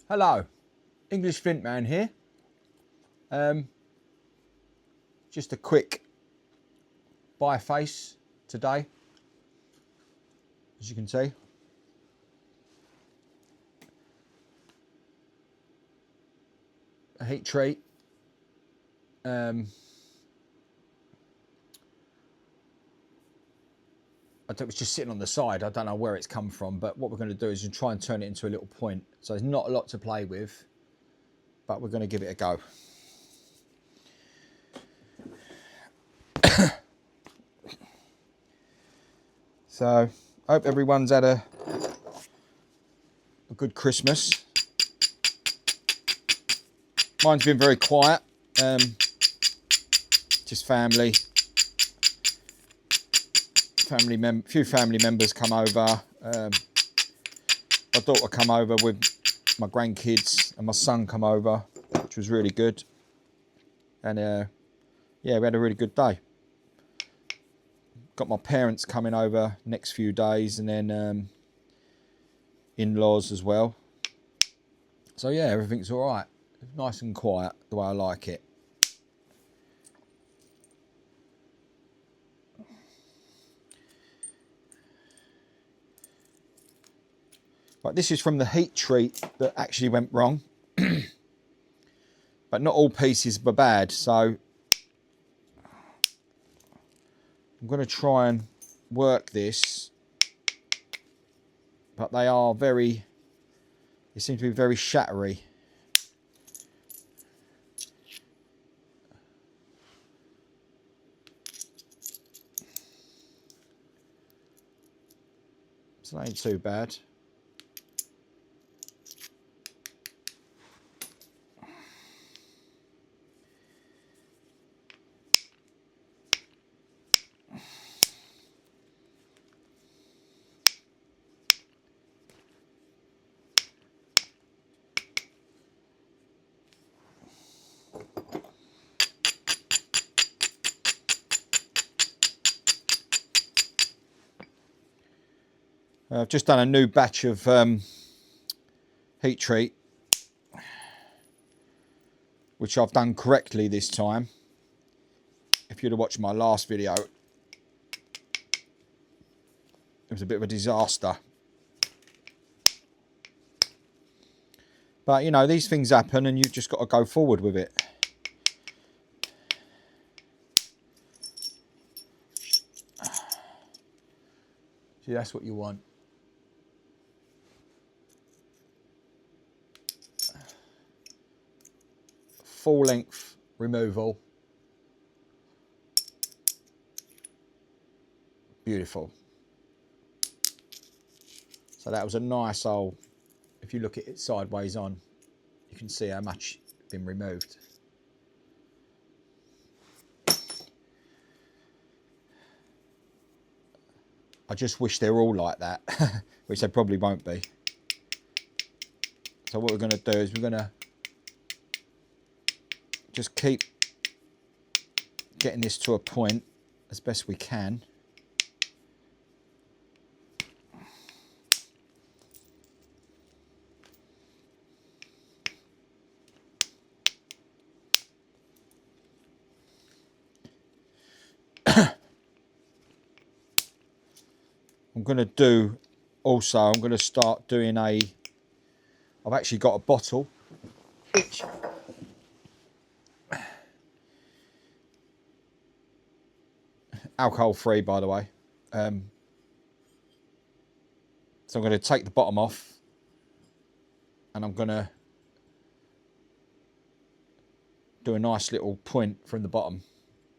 Hello, English Flint man here. Just a quick biface today, as you can see. A heat treat. It was just sitting on the side. I don't know where it's come from, but what we're going to do is try and turn it into a little point. So there's not a lot to play with, but we're going to give it a go. So I hope everyone's had a good Christmas. Mine's been very quiet. Just family. Few family members come over. My daughter come over with my grandkids, and my son come over, which was really good. And yeah, we had a really good day. Got my parents coming over next few days, and then in-laws as well. So yeah, everything's all right. Nice and quiet, the way I like it. But this is from the heat treat that actually went wrong. But not all pieces were bad, so I'm going to try and work this. But they seem to be very shattery. So that ain't too bad. I've just done a new batch of heat treat, which I've done correctly this time. If you'd have watched my last video, it was a bit of a disaster. But you know, these things happen and you've just got to go forward with it. See, that's what you want. Full length removal. Beautiful. So that was a nice old, if you look at it sideways on, you can see how much has been removed. I just wish they were all like that, which they probably won't be. So what we're going to do is we're going to just keep getting this to a point as best we can. I'm going to start doing I've actually got a bottle, which alcohol free, by the way. So I'm going to take the bottom off, and I'm going to do a nice little point from the bottom,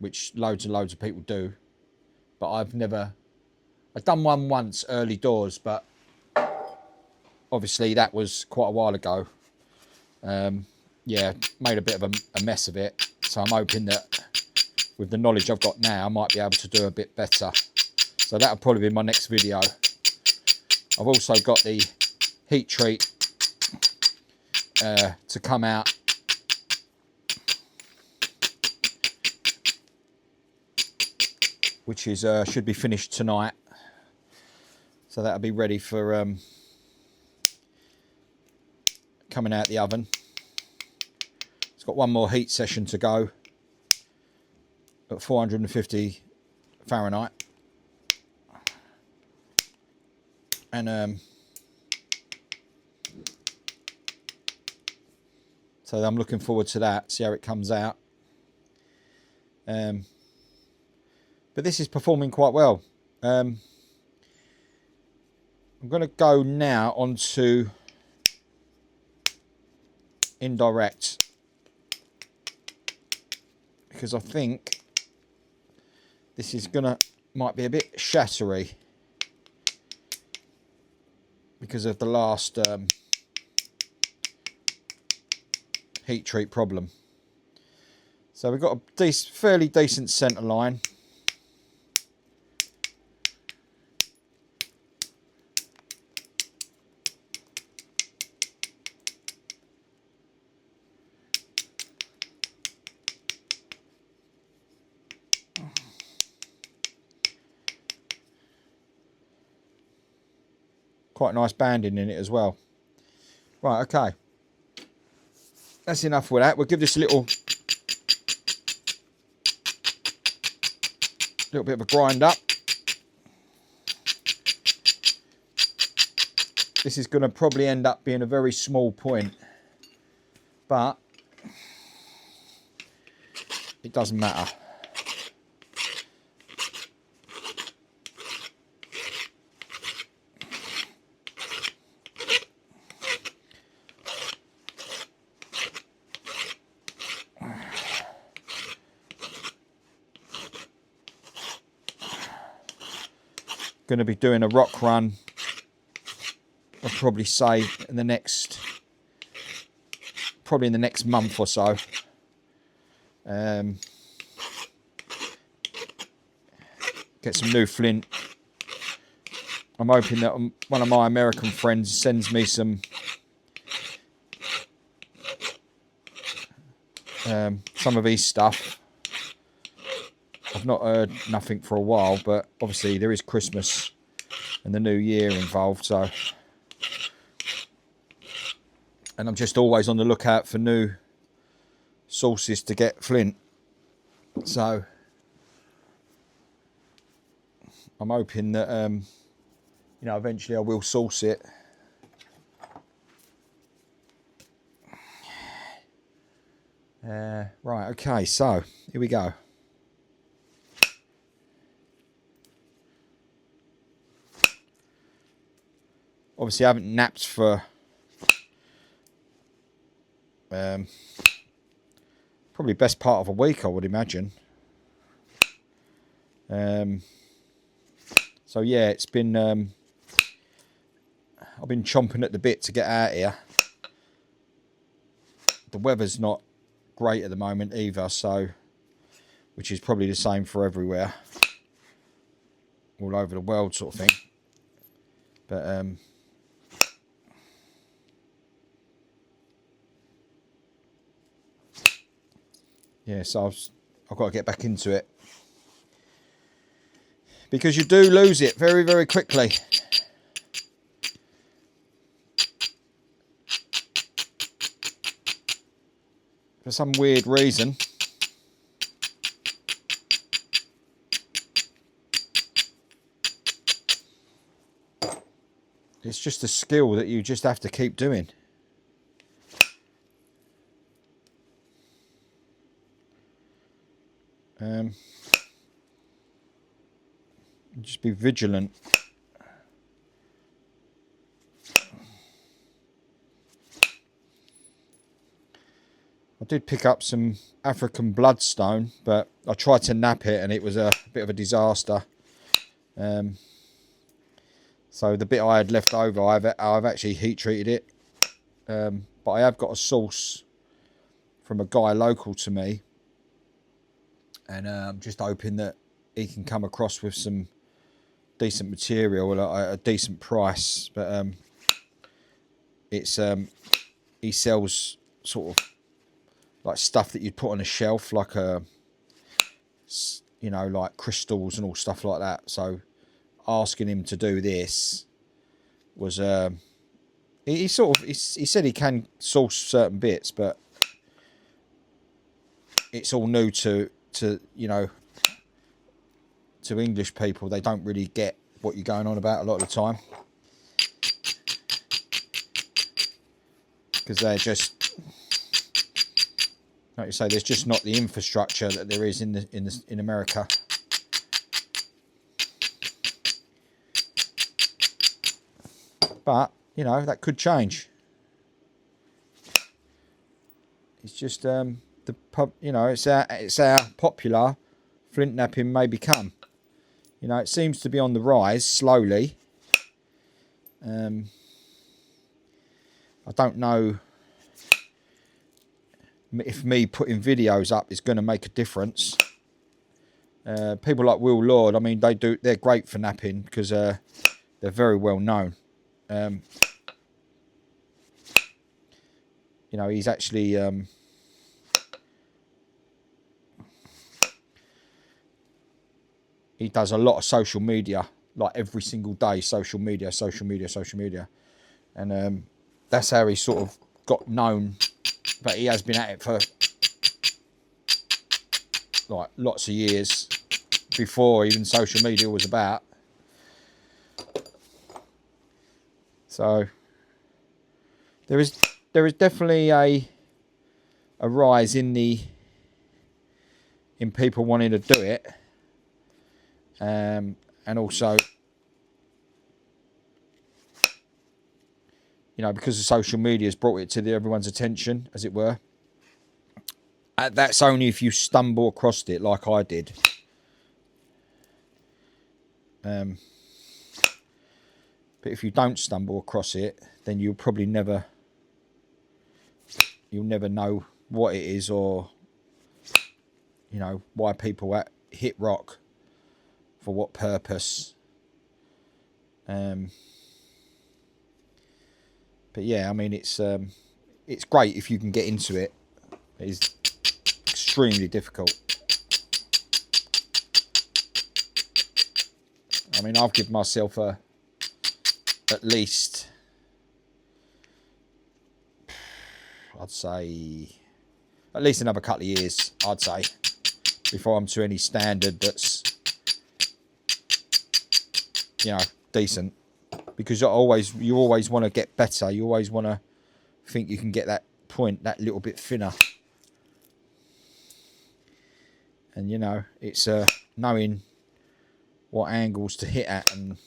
which loads and loads of people do. But I've done one once early doors, but obviously that was quite a while ago. Yeah, made a bit of a mess of it. So I'm hoping that with the knowledge I've got now, I might be able to do a bit better. So that'll probably be my next video. I've also got the heat treat to come out. Which is should be finished tonight. So that'll be ready for coming out the oven. It's got one more heat session to go at 450 Fahrenheit. And so I'm looking forward to that, see how it comes out. But this is performing quite well. I'm going to go now onto indirect, because I think this is might be a bit shattery because of the last heat treat problem. So we've got a fairly decent centre line. Quite nice banding in it as well. Right, okay. That's enough with that. We'll give this a little bit of a grind up. This is going to probably end up being a very small point, but it doesn't matter. Going to be doing a rock run, I'll probably say in the next month or so. Get some new flint. I'm hoping that one of my American friends sends me some of his stuff. I've not heard nothing for a while, but obviously there is Christmas and the New Year involved, so, and I'm just always on the lookout for new sources to get flint. So I'm hoping that you know, eventually I will source it. Right, okay, so here we go. Obviously I haven't napped for probably best part of a week, I would imagine. So yeah, it's been I've been chomping at the bit to get out here. The weather's not great at the moment either, so, which is probably the same for everywhere, all over the world sort of thing. But yeah, so I've got to get back into it, because you do lose it very, very quickly. For some weird reason. It's just a skill that you just have to keep doing. Just be vigilant. I did pick up some African bloodstone, but I tried to nap it and it was a bit of a disaster. So the bit I had left over, I've actually heat treated it. But I have got a source from a guy local to me, and I'm just hoping that he can come across with some decent material at a decent price. But it's he sells sort of like stuff that you'd put on a shelf, like you know, like crystals and all stuff like that. So asking him to do this was he sort of he said he can source certain bits, but it's all new to you know, to English people. They don't really get what you're going on about a lot of the time, because they're just, like you say, there's just not the infrastructure that there is in America. But you know, that could change. It's just the pub, you know, it's how popular flint knapping may become. You know, it seems to be on the rise slowly. I don't know if me putting videos up is going to make a difference. People like Will Lord, I mean, they're great for napping because they're very well known. You know, he's actually he does a lot of social media, like every single day, social media, and that's how he sort of got known. But he has been at it for like lots of years before even social media was about. So there is definitely a rise in people wanting to do it, and also, you know, because of social media has brought it to everyone's attention, as it were. That's only if you stumble across it, like I did. But if you don't stumble across it, then you'll probably never know what it is, or you know, why people hit rock, for what purpose. But yeah, I mean, it's great if you can get into it. It's extremely difficult. I mean, I've given myself at least, I'd say, at least another couple of years, I'd say, before I'm to any standard that's, you know, decent. Because you always want to get better. You always want to think you can get that point that little bit thinner. And you know, it's knowing what angles to hit at, and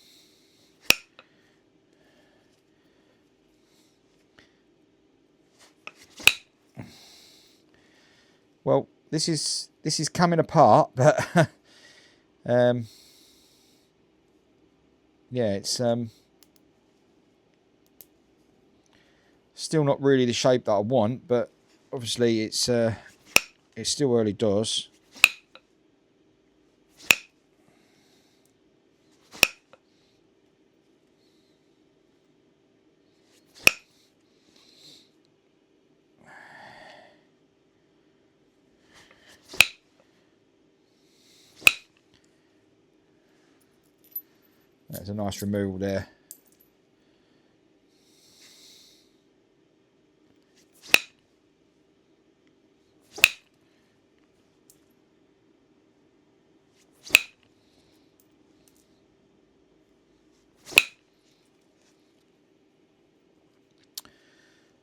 well, this is coming apart, but yeah, it's still not really the shape that I want, but obviously it's still early doors. That's a nice removal there.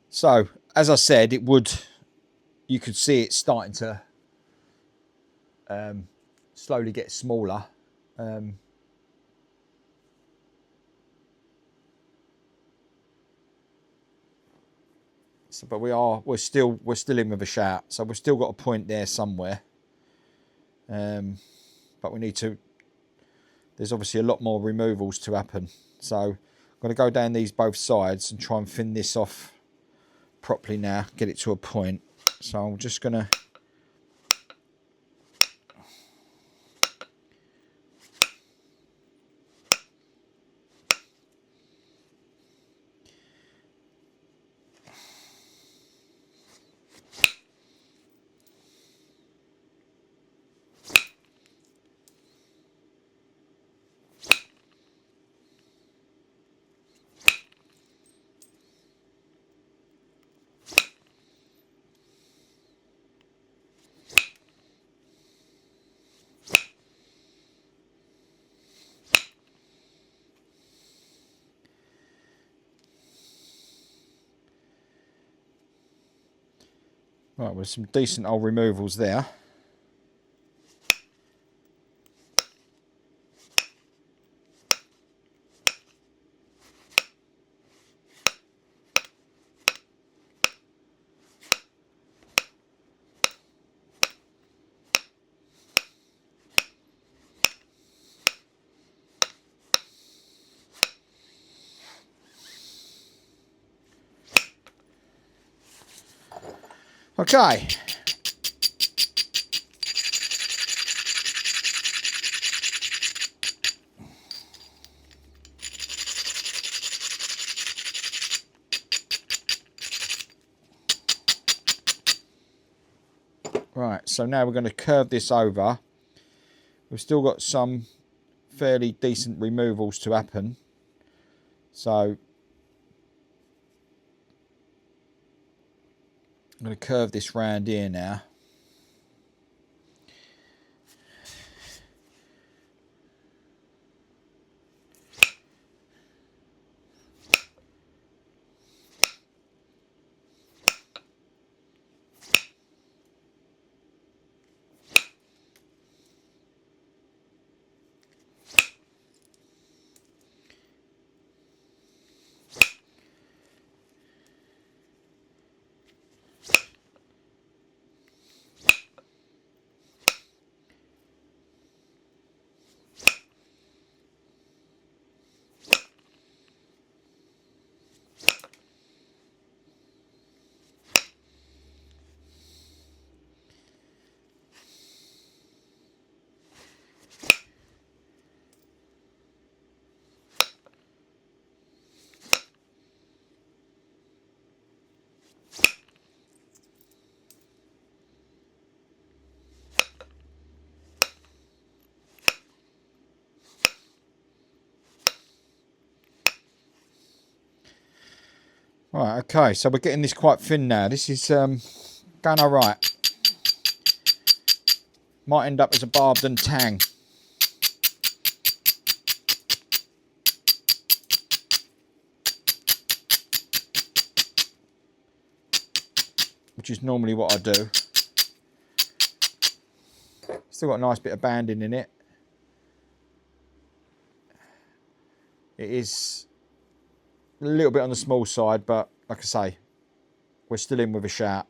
So, as I said, you could see it starting to slowly get smaller. But we're still in with a shout. So we've still got a point there somewhere. But we need to. There's obviously a lot more removals to happen. So I'm going to go down these both sides and try and thin this off properly now. Get it to a point. So I'm just going to. Right, with some decent old removals there. Okay. Right, so now we're going to curve this over. We've still got some fairly decent removals to happen. So I'm going to curve this round here now. Right, okay, so we're getting this quite thin now. This is going all right. Might end up as a barbed and tang. Which is normally what I do. Still got a nice bit of banding in it. It is a little bit on the small side, but like I say, we're still in with a shout.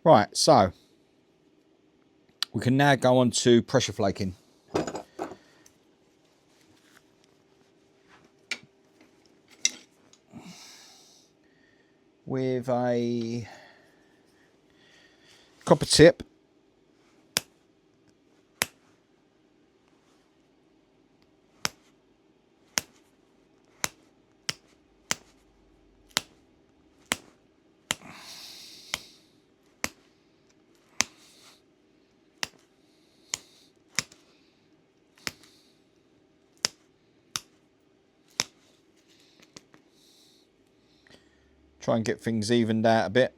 Right, so we can now go on to pressure flaking. With a copper tip. Try and get things evened out a bit.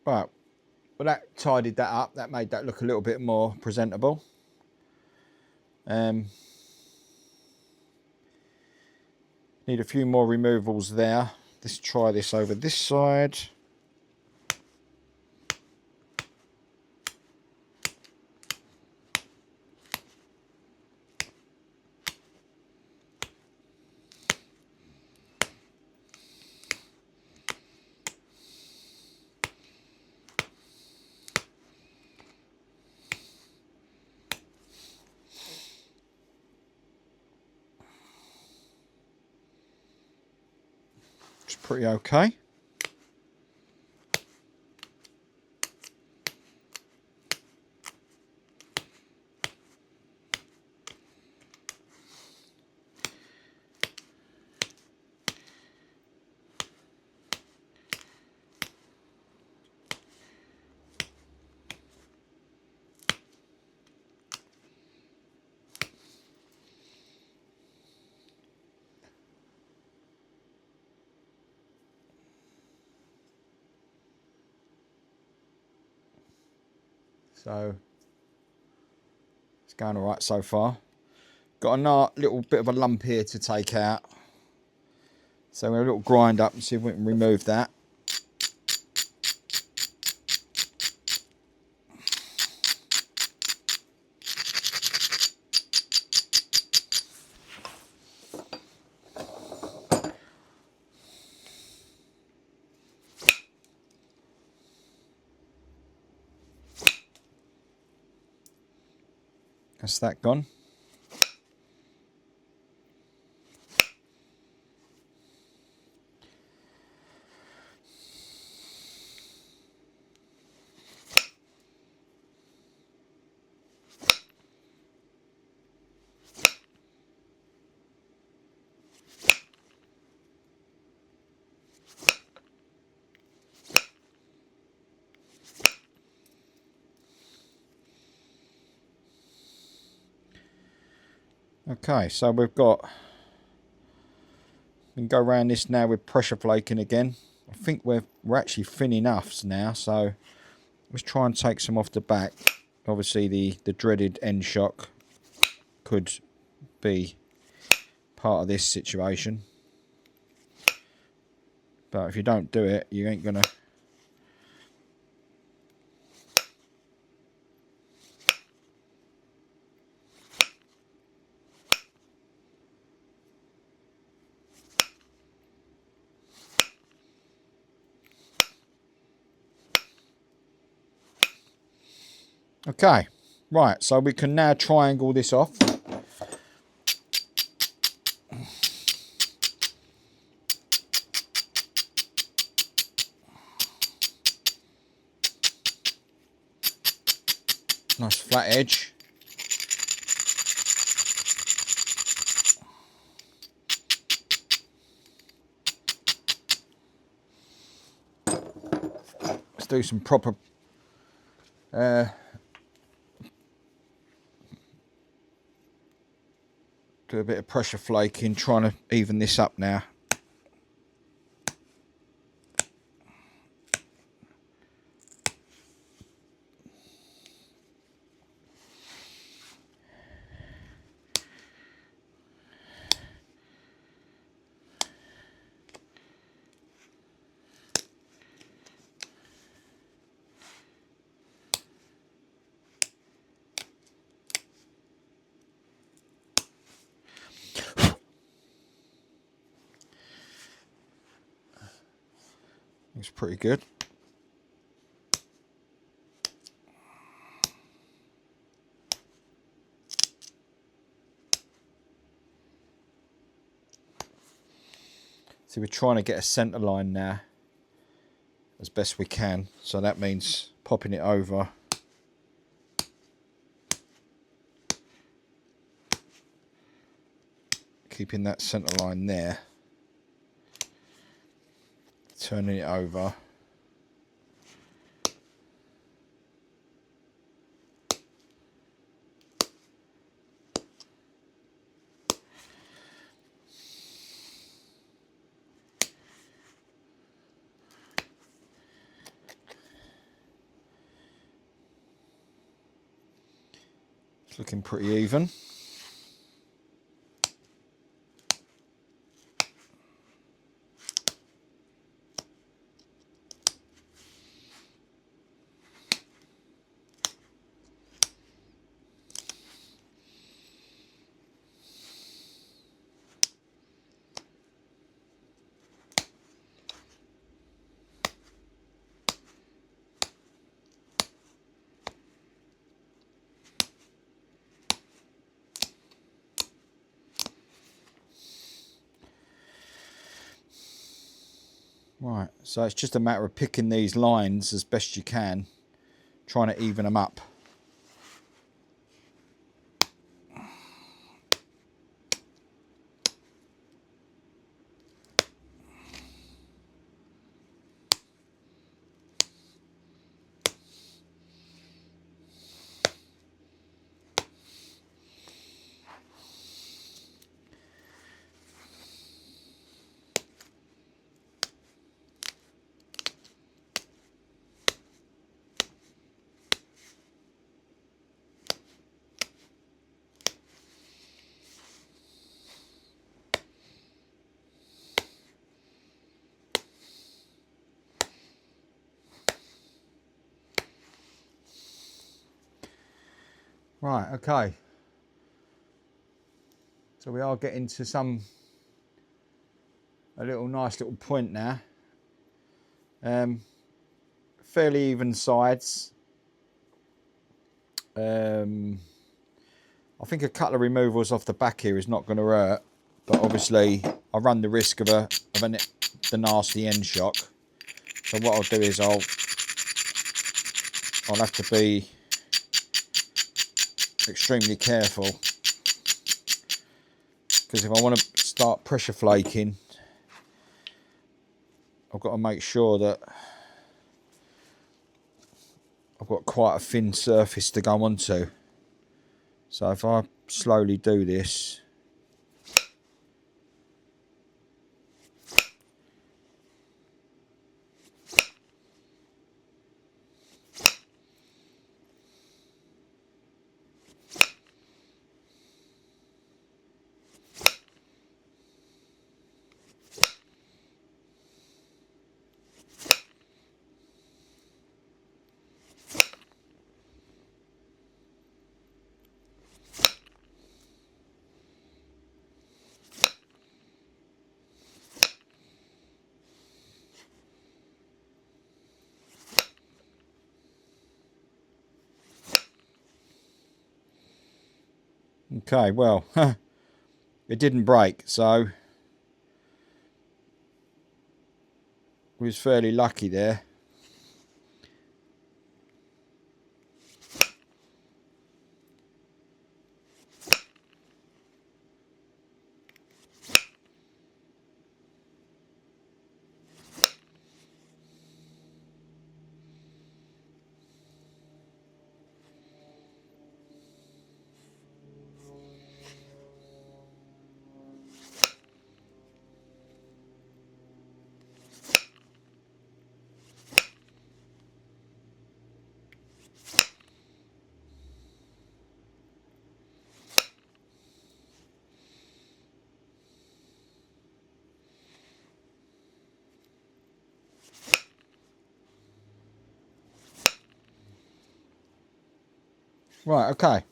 Right, well that tidied that up. That made that look a little bit more presentable. Need a few more removals there. Let's try this over this side. It's pretty okay. So it's going all right so far. Got a little bit of a lump here to take out. So we're a little grind up and see if we can remove that. That's that gone. Okay, so we can go around this now with pressure flaking again. I think we're actually thin enough now, so let's try and take some off the back. Obviously the dreaded end shock could be part of this situation, but if you don't do it, you ain't gonna. Okay, right, so we can now triangle this off. Nice flat edge. Let's do some proper do a bit of pressure flaking, trying to even this up now. It's pretty good. So we're trying to get a centre line now as best we can. So that means popping it over. Keeping that centre line there. Turning it over. It's looking pretty even. Right, so it's just a matter of picking these lines as best you can, trying to even them up. Right, okay. So we are getting to a nice little point now. Fairly even sides. I think a couple of removals off the back here is not going to hurt, but obviously I run the risk of the nasty end shock. So what I'll do is I'll have to be extremely careful, because if I want to start pressure flaking, I've got to make sure that I've got quite a thin surface to go onto. So if I slowly do this, okay, well, it didn't break, so we was fairly lucky there. Right, okay.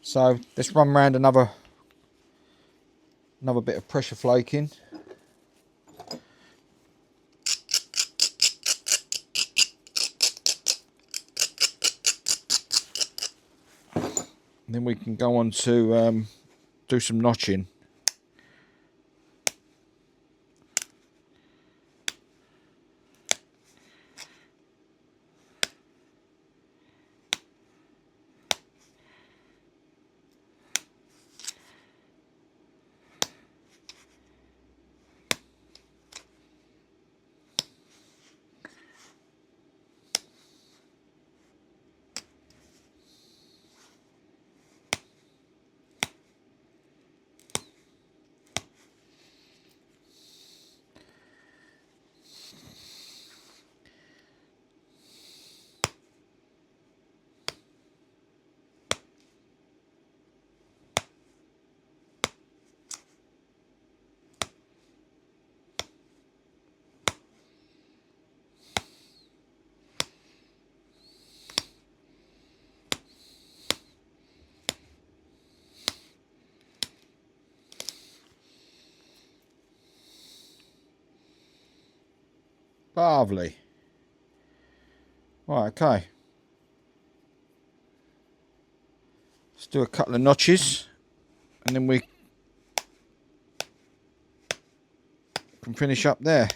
So let's run around another bit of pressure flaking. And then we can go on to do some notching. Lovely. Right, okay. Let's do a couple of notches and then we can finish up there.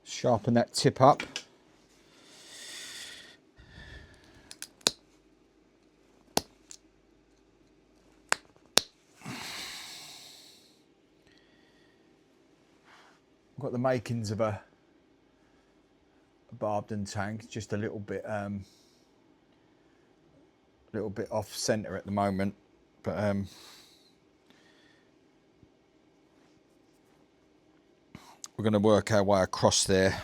Sharpen that tip up. I've got the makings of a barbed and tank, just a little bit off center at the moment, but we're going to work our way across there.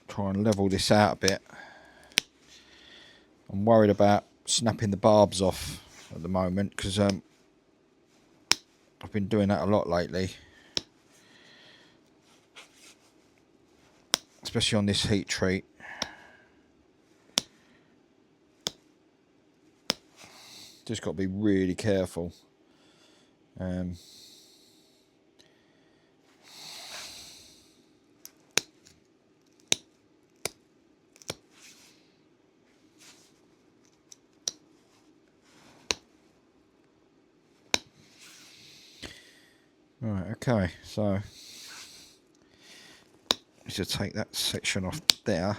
Try and level this out a bit. I'm worried about snapping the barbs off at the moment because I've been doing that a lot lately, especially on this heat treat. Just got to be really careful. Right, okay, so I should take that section off there.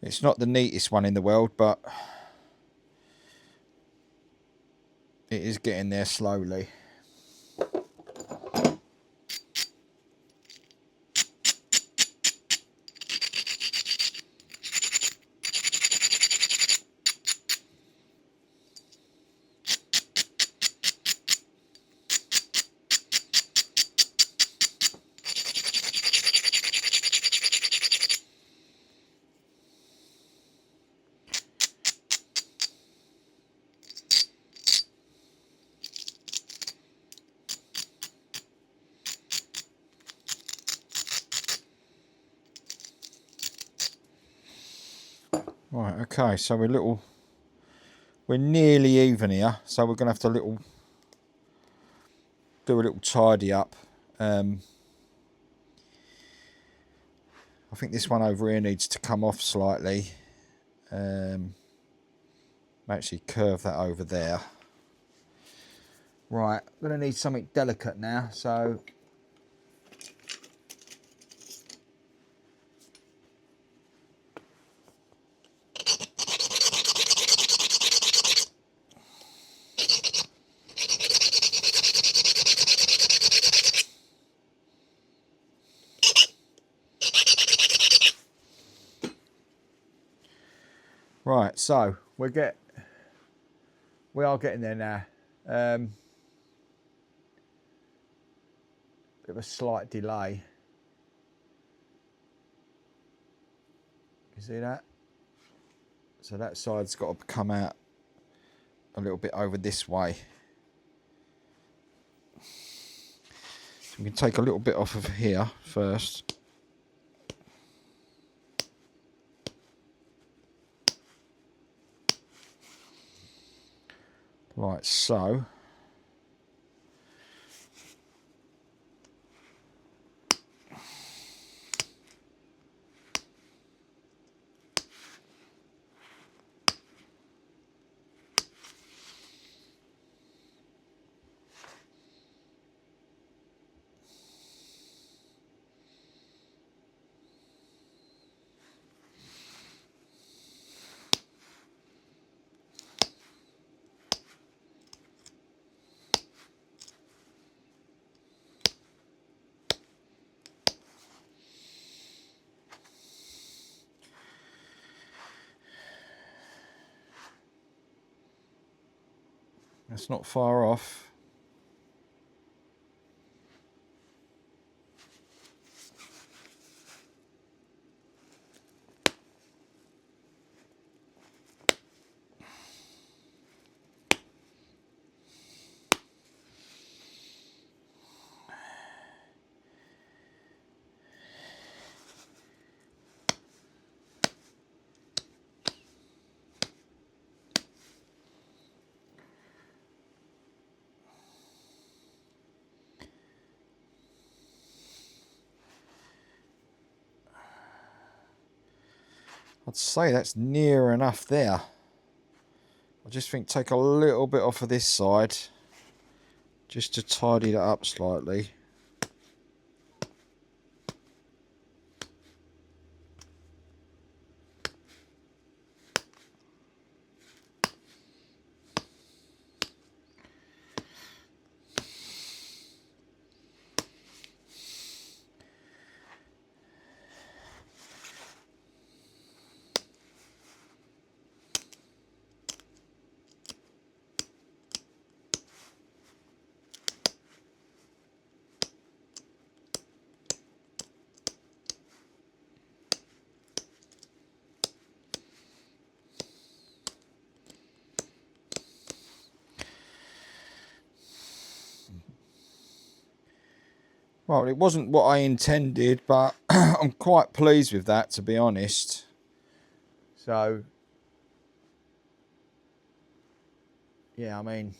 It's not the neatest one in the world, but it is getting there slowly. Right, okay, so we're nearly even here, so we're gonna have to do a little tidy up. I think this one over here needs to come off slightly. Actually curve that over there. Right, I'm gonna need something delicate now, so right, so we are getting there now. Bit of a slight delay. You see that? So that side's got to come out a little bit over this way. So we can take a little bit off of here first. Like so. That's not far off. I'd say that's near enough there. I just think take a little bit off of this side just to tidy that up slightly. Well, it wasn't what I intended, but I'm quite pleased with that, to be honest. So, yeah, I mean,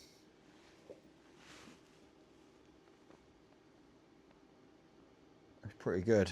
it's pretty good.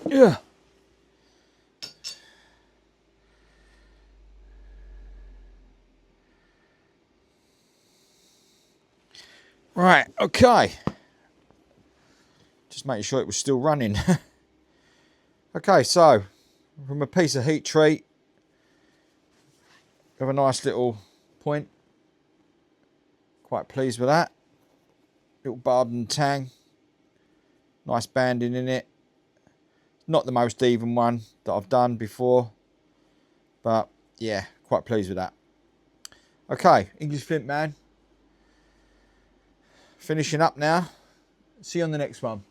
Yeah. Right, okay. Just making sure it was still running. Okay, so from a piece of heat treat. Have a nice little point. Quite pleased with that. Little barb and tang. Nice banding in it. Not the most even one that I've done before. But yeah, quite pleased with that. Okay, English Flint man. Finishing up now. See you on the next one.